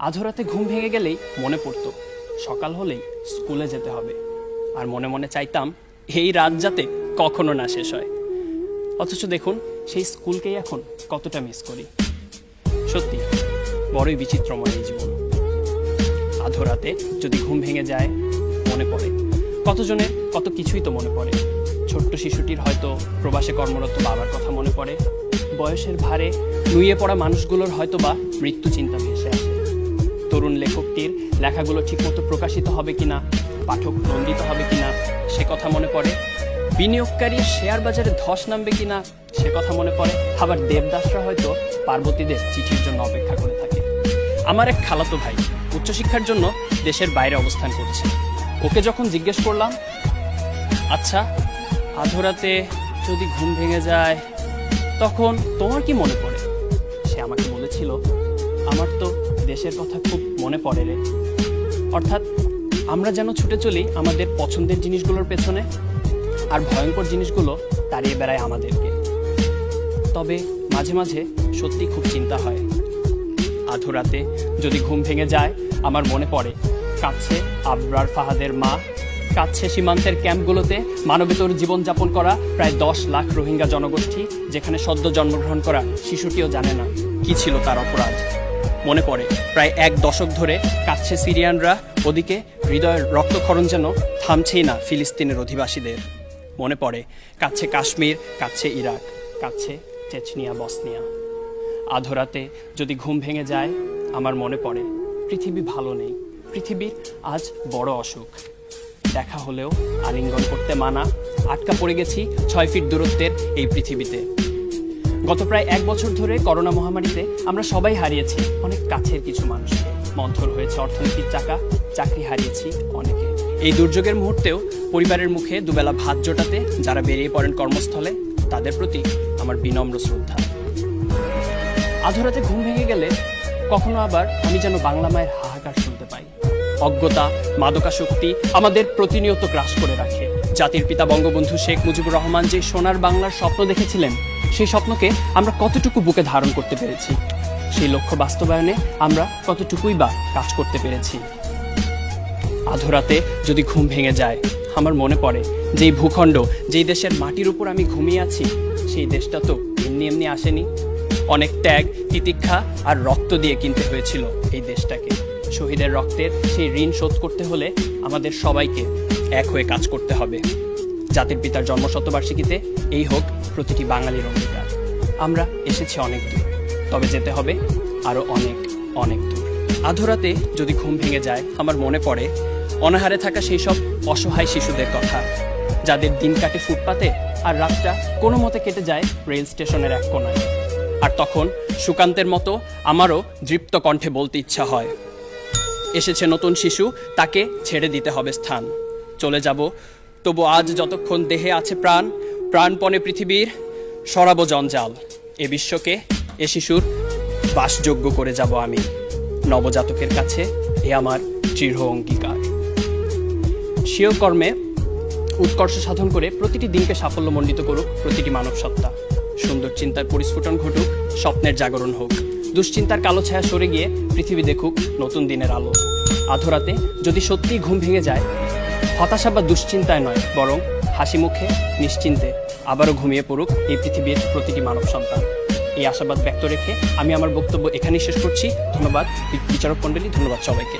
আধরাতে ঘুম ভেঙে গেলেই মনে পড়তো সকাল হলেই স্কুলে যেতে হবে, আর মনে মনে চাইতাম এই রাত যাতে কখনো না শেষ হয়। অথচ দেখুন সেই স্কুলকেই এখন কতটা মিস করি। সত্যি বড়ই বিচিত্রময় এই জীবন। আধরাতে যদি ঘুম ভেঙে যায় মনে পড়ে কতজনের কত কিছুই তো মনে পড়ে। ছোট্ট শিশুটির হয়তো প্রবাসে কর্মরত বাবার কথা মনে পড়ে, বয়সের ভারে নুয়ে পড়া মানুষগুলোর হয়তো বা মৃত্যু চিন্তা ভেসে আসে। তরুণ লেখকটির লেখাগুলো ঠিকমতো প্রকাশিত হবে কিনা, পাঠক নন্দিত হবে কিনা সে কথা মনে পড়ে। বিনিয়োগকারীর শেয়ার বাজারে ধস নামবে কিনা সে কথা মনে পড়ে। আবার দেবদাসরা হয়তো পার্বতীদের চিঠির জন্য অপেক্ষা করে থাকে। আমার এক খালাতো ভাই উচ্চশিক্ষার জন্য দেশের বাইরে অবস্থান করছে। ওকে যখন জিজ্ঞেস করলাম, আচ্ছা আধরাতে যদি ঘুম ভেঙে যায় তখন তোমার কি মনে পড়ে, সে আমাকে বলেছিল, আমার তো দেশের কথা খুব মনে পড়ে রে। অর্থাৎ আমরা যেন ছুটে চলি আমাদের পছন্দের জিনিসগুলোর পেছনে, আর ভয়ঙ্কর জিনিসগুলো তাড়িয়ে বেড়ায় আমাদেরকে। তবে মাঝে মাঝে সত্যি খুব চিন্তা হয়। আধরাতে যদি ঘুম ভেঙে যায় আমার মনে পড়ে কাছে আবরার ফাহাদের মা, কাছে সীমান্তের ক্যাম্পগুলোতে মানবেতর জীবনযাপন করা প্রায় 10 লাখ রোহিঙ্গা জনগোষ্ঠী, যেখানে সদ্য জন্মগ্রহণ করা শিশুটিও জানে না কি ছিল তার অপরাধ। মনে পড়ে প্রায় 1 দশক ধরে কাছে সিরিয়ানরা, ওদিকে হৃদয়ের রক্তক্ষরণ যেন থামছেই না ফিলিস্তিনের অধিবাসীদের। মনে পড়ে কাছে কাশ্মীর, কাছে ইরাক, কাছে চেচনিয়া, বসনিয়া। আধরাতে যদি ঘুম ভেঙে যায় আমার মনে পড়ে পৃথিবী ভালো নেই, পৃথিবীর আজ বড় অসুখ। দেখা হলেও আলিঙ্গন করতে মানা, আটকা পড়ে গেছি 6 ফিট দূরত্বের এই পৃথিবীতে। গত প্রায় 1 বছর ধরে করোনা মহামারীতে আমরা সবাই হারিয়েছি অনেক কাছের কিছু মানুষকে। মন্থর হয়েছে অর্থনীতির চাকা, চাকরি হারিয়েছি অনেকে। এই দুর্যোগের মুহূর্তেও পরিবারের মুখে দুবেলা ভাত জোটাতে যারা বেরিয়ে পড়েন কর্মস্থলে, তাদের প্রতি আমার বিনম্র শ্রদ্ধা। আধরাতে ঘুম ভেঙে গেলে কখনো আবার আমি যেন বাংলা মায়ের হাহাকার শুনতে পাই। অজ্ঞতা, মাদকাসক্তি আমাদের প্রতিনিয়ত গ্রাস করে রাখে। জাতির পিতা বঙ্গবন্ধু শেখ মুজিবুর রহমান যে সোনার বাংলার স্বপ্ন দেখেছিলেন, সেই স্বপ্নকে আমরা কতটুকু বুকে ধারণ করতে পেরেছি, সেই লক্ষ্য বাস্তবায়নে আমরা কতটুকুই বা কাজ করতে পেরেছি। আধরাতে যদি ঘুম ভেঙে যায় আমার মনে পড়ে যেই ভূখণ্ড, যেই দেশের মাটির উপর আমি ঘুমিয়ে আছি, সেই দেশটা তো এমনি এমনি আসেনি। অনেক ত্যাগ, তিতিক্ষা আর রক্ত দিয়ে কিনতে হয়েছিল এই দেশটাকে। শহীদের রক্তের সেই ঋণ শোধ করতে হলে আমাদের সবাইকে এক হয়ে কাজ করতে হবে। জাতির পিতার জন্মশতবার্ষিকীতে এই হোক প্রতিটি বাঙালির অঙ্গীকার। আমরা এসেছি অনেক দূর, তবে যেতে হবে আরো অনেক অনেক দূর। আধরাতে যদি ঘুম ভেঙে যায় আমার মনে পড়ে অনাহারে থাকা সেই সব অসহায় শিশুদের কথা, যাদের দিন কাটে ফুটপাতে আর রাতটা কোনো মতে কেটে যায় রেল স্টেশনের এক কোনায়। আর তখন সুকান্তের মতো আমারও দৃপ্ত কণ্ঠে বলতে ইচ্ছা হয়, এসেছে নতুন শিশু, তাকে ছেড়ে দিতে হবে স্থান। চলে যাব তবু আজ যতক্ষণ দেহে আছে প্রাণ, প্রাণপণে পৃথিবীর সরাবো জঞ্জাল। এ বিশ্বকে এ শিশুর বাসযোগ্য করে যাব আমি। নবজাতকের কাছে এ আমার দৃঢ় অঙ্গীকার। স্বীয় কর্মে উৎকর্ষ সাধন করে প্রতিটি দিনকে সাফল্যমণ্ডিত করুক প্রতিটি মানব সত্তা। সুন্দর চিন্তার পরিস্ফুটন ঘটুক, স্বপ্নের জাগরণ হোক। দুশ্চিন্তার কালো ছায়া সরে গিয়ে পৃথিবী দেখুক নতুন দিনের আলো। আধরাতে যদি সত্যিই ঘুম ভেঙে যায়, হতাশা বা দুশ্চিন্তায় নয়, বরং হাসি মুখে নিশ্চিন্তে আবারও ঘুমিয়ে পড়ুক এই পৃথিবীর প্রতিটি মানব সন্তান। এই আশাবাদ ব্যক্ত রেখে আমি আমার বক্তব্য এখানেই শেষ করছি। ধন্যবাদ বিচারক মণ্ডলী, ধন্যবাদ সবাইকে।